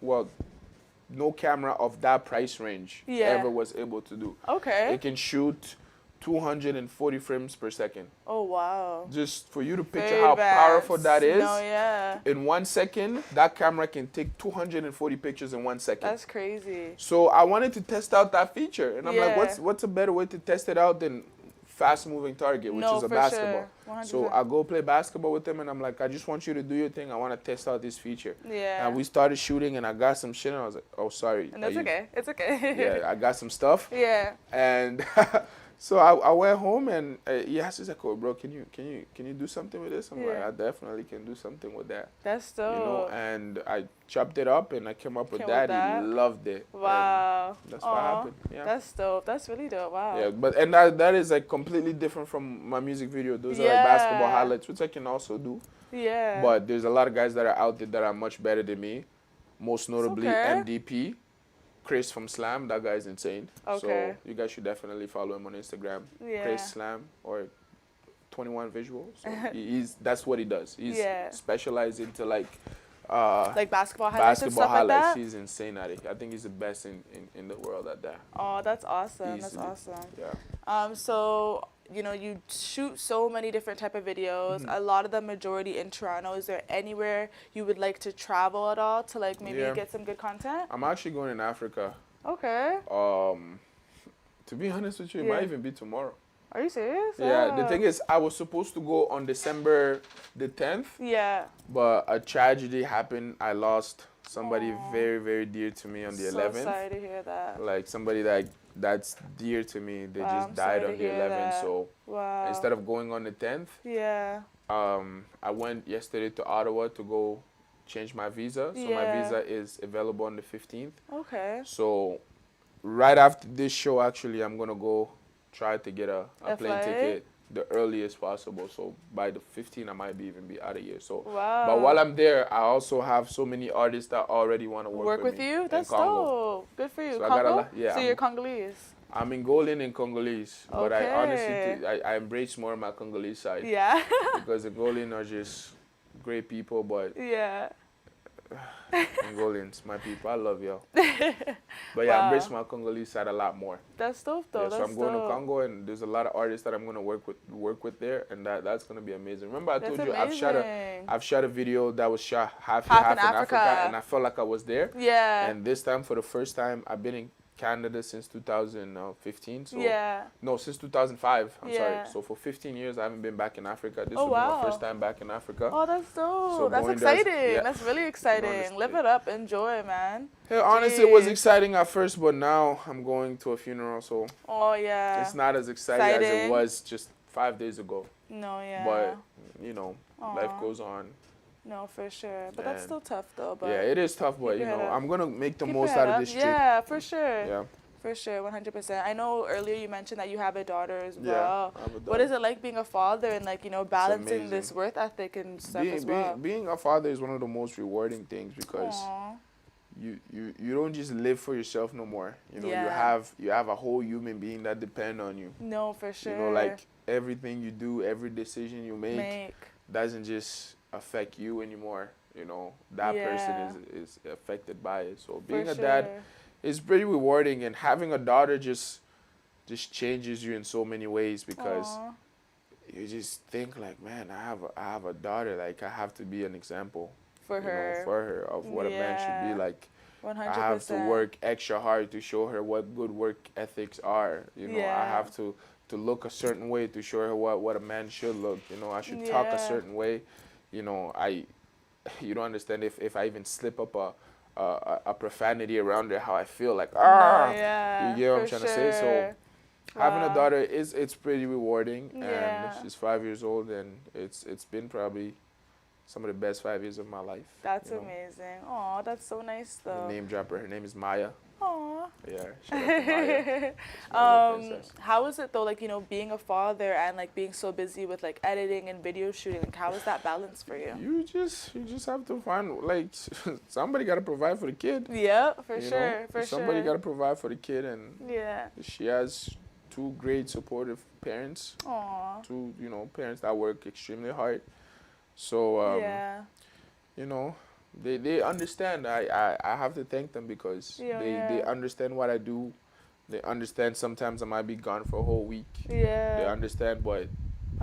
of that price range Yeah. ever was able to do. Okay. It can shoot 240 frames per second. Oh, wow. Just for you to picture Very how advanced. powerful that is. No, yeah. In 1 second, that camera can take 240 pictures in 1 second. That's crazy. So I wanted to test out that feature, and I'm like, Yeah. what's a better way to test it out than fast-moving target, which No, is a for basketball. sure. So 100%. I go play basketball with them, and I'm like, I just want you to do your thing. I want to test out this feature. Yeah. And we started shooting, and I got some shit, and I was like, oh, sorry. And that's okay. It's okay. Yeah, I got some stuff. Yeah. And so I went home, and he asked, he's like, oh, bro, can you do something with this? I'm like, Yeah. I definitely can do something with that. That's dope. You know, and I chopped it up, and I came up with Came that. with that? He loved it. and Wow. that's what Aw, happened. Yeah. That's dope. That's really dope. Wow. Yeah, but and that is like completely different from my music video. Those are like basketball Yeah. highlights, which I can also do. Yeah. But there's a lot of guys that are out there that are much better than me. Most notably okay. MDP, Chris from Slam. That guy is insane. Okay. So you guys should definitely follow him on Instagram. Yeah. Chris Slam or 21 visual. So that's what he does. He's Yeah. specialized into like basketball highlights and stuff like that? He's insane at it. I think he's the best in the world at that. Oh, that's awesome. That's Easily. awesome. Yeah. So, you shoot so many different type of videos, a lot of the majority in Toronto. Is there anywhere you would like to travel at all to like maybe get some good content? I'm actually going in Africa. Okay. To be honest with you, it might even be tomorrow. Are you serious? Yeah, the thing is, I was supposed to go on December the 10th. Yeah. But a tragedy happened. I lost somebody very, very dear to me on the 11th. So sorry to hear that. Like somebody that's dear to me. They just died on the 11th. So instead of going on the 10th, I went yesterday to Ottawa to go change my visa. So my visa is available on the 15th. Okay. So right after this show, actually, I'm going to go try to get a plane ticket the earliest possible. So by the 15th, I might even be out of here. So, but while I'm there, I also have so many artists that already want to work with me you. That's Congo. dope. Good for you. So Congo? So you're Congolese. I'm Angolan and Congolese, but I honestly I embrace more my Congolese side. Yeah. Because Angolan are just great people, but Angolans, my people, I love y'all. But I embrace my Congolese side a lot more. That's dope, though. So I'm going to Congo, and there's a lot of artists that I'm going to work with there, and that's going to be amazing. Remember, I told you I've shot a video that was shot half in Africa, and I felt like I was there. Yeah. And this time, for the first time, I've been in Canada since 2015. So no, since 2005. I'm sorry. So for 15 years, I haven't been back in Africa. This will be my first time back in Africa. Oh, that's dope. So that's exciting. That's really exciting. Live it up. Enjoy, man. Yeah, honestly, it was exciting at first, but now I'm going to a funeral, so it's not as exciting as it was just 5 days ago. No, yeah. But life goes on. No, for sure. But that's still tough, though. But yeah, it is tough, but I'm gonna make the most out of this trip. Yeah, for sure. Yeah. For sure, 100%. I know earlier you mentioned that you have a daughter as well. Yeah, I have a daughter. What is it like being a father and like balancing this work ethic and stuff as well? Being a father is one of the most rewarding things because you don't just live for yourself no more. You have a whole human being that depend on you. No, for sure. Like everything you do, every decision you make doesn't just affect you anymore. That person is affected by it. So being a dad is pretty rewarding, and having a daughter just changes you in so many ways because you just think like, man, I have a daughter, like I have to be an example for her of what a man should be like. 100%. I have to work extra hard to show her what good work ethics are. I have to look a certain way to show her what a man should look. I should talk a certain way. You don't understand if I even slip up a profanity around her, how I feel like, you get what I'm trying to say? So having a daughter it's pretty rewarding, and she's 5 years old, and it's been probably some of the best 5 years of my life. That's amazing. Oh, that's so nice, though. Name dropper. Her name is Maya. Aww. Yeah, shout out to Maya. How is it though, like, being a father and like being so busy with like editing and video shooting? Like, how is that balance for you? You just have to find, like, somebody got to provide for the kid. Yeah, for sure. Somebody got to provide for the kid, and she has two great supportive parents. Aww. Two, parents that work extremely hard. So they understand. I have to thank them because they understand what I do. They understand sometimes I might be gone for a whole week. Yeah. They understand, but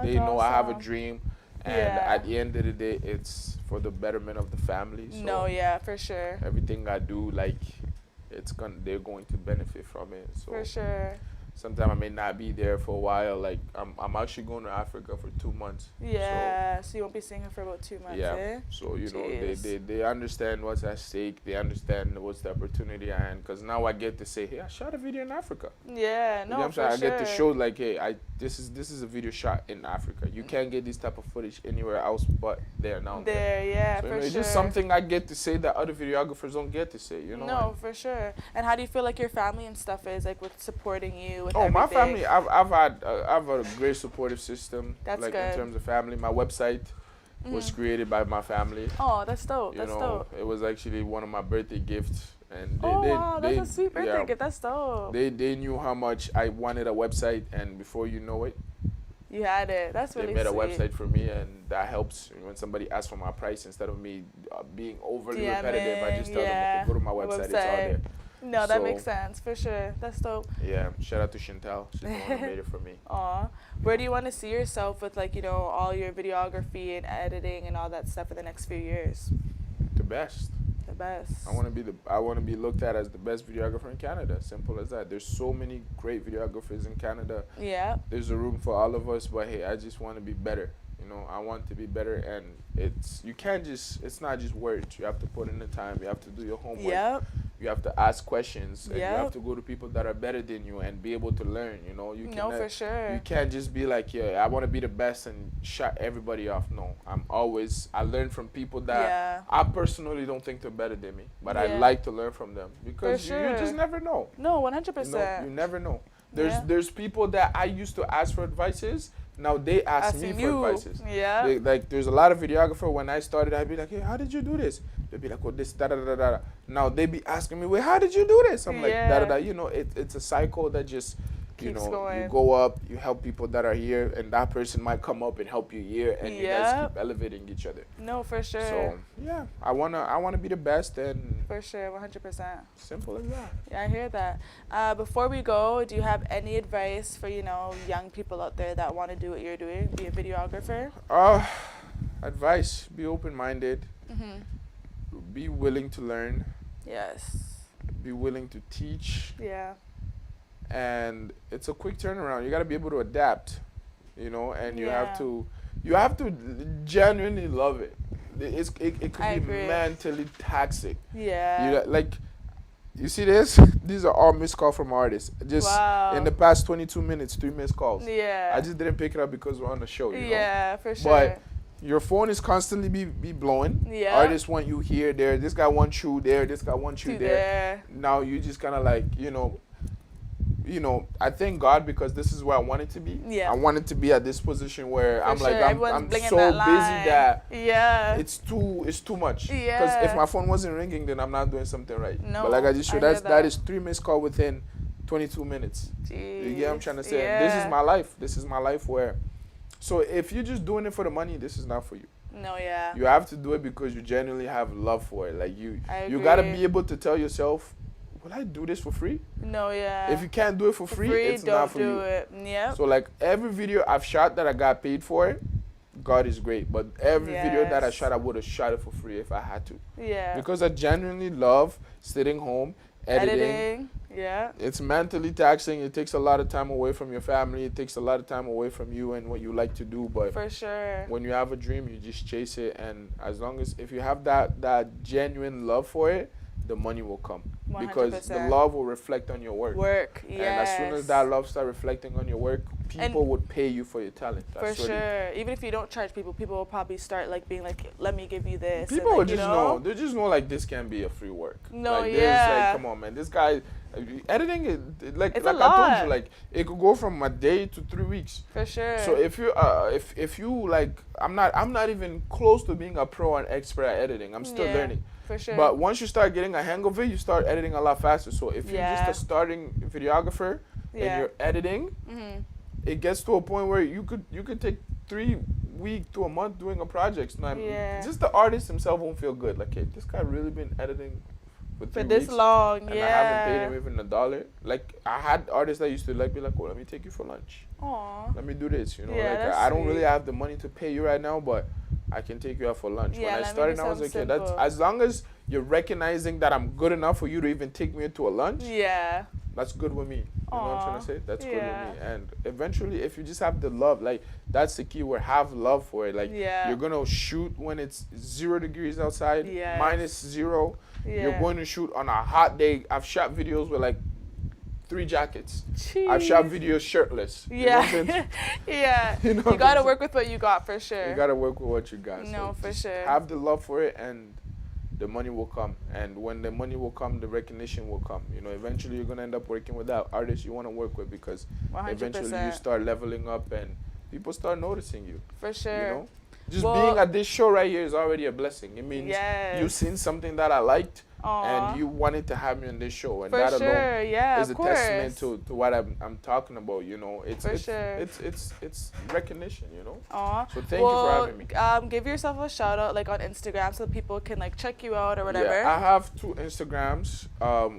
they know I have a dream, and at the end of the day, it's for the betterment of the family. So for sure. Everything I do, like, they're going to benefit from it. So for sure. Sometimes I may not be there for a while. Like I'm actually going to Africa for 2 months. Yeah, so you won't be seeing her for about 2 months. Yeah. So they understand what's at stake. They understand what's the opportunity I am. Because now I get to say, hey, I shot a video in Africa. Yeah, no, for I get to show like, hey, this is a video shot in Africa. You can't get this type of footage anywhere else but there now. Yeah, so, for sure. It's just something I get to say that other videographers don't get to say. No, for sure. And how do you feel like your family and stuff is like with supporting you? With my family, I've had a great supportive system. That's like good. In terms of family, my website was created by my family. Oh, that's dope. That's dope. It was actually one of my birthday gifts, and that's a sweet birthday gift. That's dope. They knew how much I wanted a website, and before you know it, You had it. That's really They made a sweet. website for me, and that helps when somebody asks for my price. Instead of me being overly repetitive, I just tell them, okay, go to my website. It's all there. No, that So, makes sense for sure. That's dope. Yeah, shout out to Chantal. She's the one who made it for me. Aw, where do you want to see yourself with, like, you know, all your videography and editing and all that stuff for the next few years? The best. The best. I want to be looked at as the best videographer in Canada. Simple as that. There's so many great videographers in Canada. Yeah. There's a room for all of us, but hey, I just want to be better. You know, I want to be better, and it's not just words. You have to put in the time. You have to do your homework. Yep. You have to ask questions, and you Yep. have to go to people that are better than you and be able to learn. You know, you No, for sure. You can't just be like, yeah, I want to be the best and shut everybody off. No, I learn from people that Yeah. I personally don't think they're better than me, but I Yeah. like to learn from them because For you just sure. never know. No, You 100%. know, you never know. Yeah. There's people that I used to ask for advices. Now they ask me Asking for you. advices. Yeah. Like there's a lot of videographer. When I started, I'd be like, hey, how did you do this? They'd be like, well, this, da da da da. Now they be asking me, wait, how did you do this? I'm like, da da da. You know, it's a cycle that just, you Keeps know, going. you go up, you help people that are here, and that person might come up and help you here, and you guys Yep. keep elevating each other. No, for sure. So yeah, I wanna be the best, and For sure, 100%. simple as that. Yeah, I hear that. Before we go, do you have any advice for, you know, young people out there that want to do what you're doing, be a videographer? Advice: be open-minded, be willing to learn, Yes. be willing to teach, Yeah. and it's a quick turnaround. You got to be able to adapt, you know, and you Yeah. have to genuinely love it. It could I be agree. mentally taxing. Yeah. You see this? These are all missed calls from artists. Just Wow. in the past 22 minutes, 3 missed calls. Yeah. I just didn't pick it up because we're on the show, you know. Yeah, for sure. But your phone is constantly be blowing. Yeah. Artists want you here, there. This guy wants you there. This guy wants you To there. there. Now you just kind of like, you know, I thank God because this is where I wanted to be. Yeah. I wanted to be at this position where For I'm sure. like, Everyone's I'm blinging so that busy line. that Yeah. it's too much. Because Yeah. if my phone wasn't ringing, then I'm not doing something right. No, But like I just showed, I hear that that. is 3 missed call within 22 minutes. You get what I'm trying to say? Yeah. This is my life. This is my life where. So if you're just doing it for the money, this is not for you. No, yeah. You have to do it because you genuinely have love for it. Like you I gotta agree. be able to tell yourself, will I do this for free? No, yeah. If you can't do it for free, it's don't not for do you. it. Yep. So like every video I've shot that I got paid for, God is great. But every video that I Yes. shot, I would have shot it for free if I had to. Yeah. Because I genuinely love sitting home, editing. Yeah. It's mentally taxing. It takes a lot of time away from your family. It takes a lot of time away from you and what you like to do. But For sure. when you have a dream, you just chase it. And as long as, if you have that genuine love for it, the money will come. Because the 100%. love will reflect on your work. Work. And Yes. as soon as that love starts reflecting on your work, people would pay you for your talent. For That's what it- sure. Even if you don't charge people, people will probably start like being like, let me give you this. and, People like, would you just know. They just know like this can be a free work. No, like, this, yeah. Like, come on, man. This guy, editing it, like It's a I told lot. you, like it could go from a day to 3 weeks. For sure. So if you if you like, I'm not even close to being a pro and expert at editing. I'm still Yeah, learning. For sure. But once you start getting a hang of it, you start editing a lot faster. So if you're Yeah. just a starting videographer and Yeah. you're editing, it gets to a point where you could take 3 weeks to a month doing a project. Now, Yeah. just the artist himself won't feel good. Like, hey, this guy really been editing for 3 for this weeks, long, and yeah. I haven't paid him even $1. Like, I had artists that used to like be like, well, let me take you for lunch. Aw. Let me do this. You know, Yeah, like that's I don't really sweet. have the money to pay you right now, but I can take you out for lunch. Yeah, When I let me started, do I was like, something yeah, that's simple. as long as you're recognizing that I'm good enough for you to even take me to a lunch. Yeah. That's good with me. You know what I'm trying to say? That's good yeah. with me. And eventually, if you just have the love, like that's the key. Where have love for it. Like Yeah. you're gonna shoot when it's 0 degrees outside, Yes. -0. Yeah. You're going to shoot on a hot day. I've shot videos with like 3 jackets. I've shot Jeez. videos shirtless. You know what I'm Yeah. saying? Yeah. You know You what I'm gotta saying? work with what you got for sure. You gotta work with what you got. No, for just sure. Have the love for it, and the money will come. And when the money will come, the recognition will come. You know, eventually you're gonna end up working with that artist you want to work with, because 100%. eventually you start leveling up and people start noticing you. For sure. You know, just Well- being at this show right here is already a blessing. It means Yes. you've seen something that I liked. and you wanted to have me on this show, and For that sure, alone yeah, is of a testament course. to what I'm talking about. You know, it's For sure. it's recognition. You know. Aw. So thank you for having me. Give yourself a shout out like on Instagram so people can like check you out or whatever. Yeah, I have 2 Instagrams.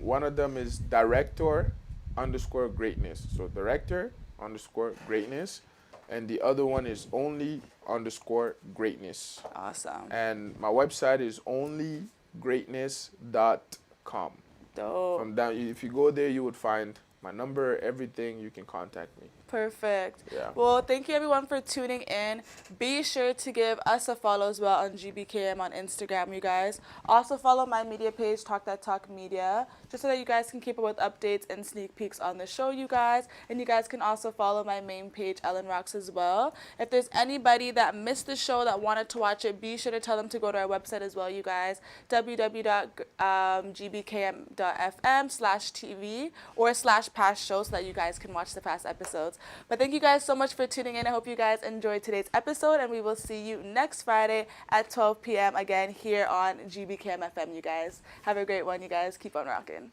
One of them is director_greatness. So director_greatness. And the other one is only_greatness. Awesome. And my website is onlygreatness.com. Dope. From down, if you go there, you would find my number, everything. You can contact me. Perfect. Yeah. Well, thank you everyone for tuning in. Be sure to give us a follow as well on GBKM on Instagram, you guys. Also follow my media page, Talkk Datt Talkk Media, just so that you guys can keep up with updates and sneak peeks on the show, you guys. And you guys can also follow my main page, Ellen Rocks, as well. If there's anybody that missed the show that wanted to watch it, be sure to tell them to go to our website as well, you guys. www.gbkm.fm/TV or /past shows so that you guys can watch the past episodes. But thank you guys so much for tuning in. I hope you guys enjoyed today's episode, and we will see you next Friday at 12 p.m. again here on GBKM FM, you guys. Have a great one, you guys. Keep on rocking.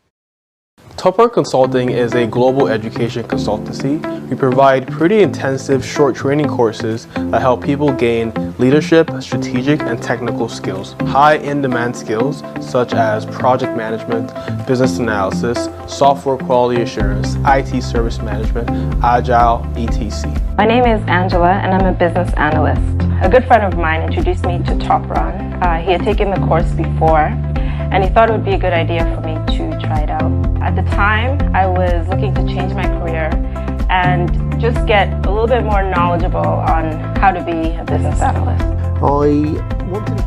Talkk Consulting is a global education consultancy. We provide pretty intensive short training courses that help people gain leadership, strategic, and technical skills. High in-demand skills such as project management, business analysis, software quality assurance, IT service management, agile, etc. My name is Angela, and I'm a business analyst. A good friend of mine introduced me to Talkk. He had taken the course before, and he thought it would be a good idea for me to try it out. At the time, I was looking to change my career and just get a little bit more knowledgeable on how to be a business analyst. I wanted to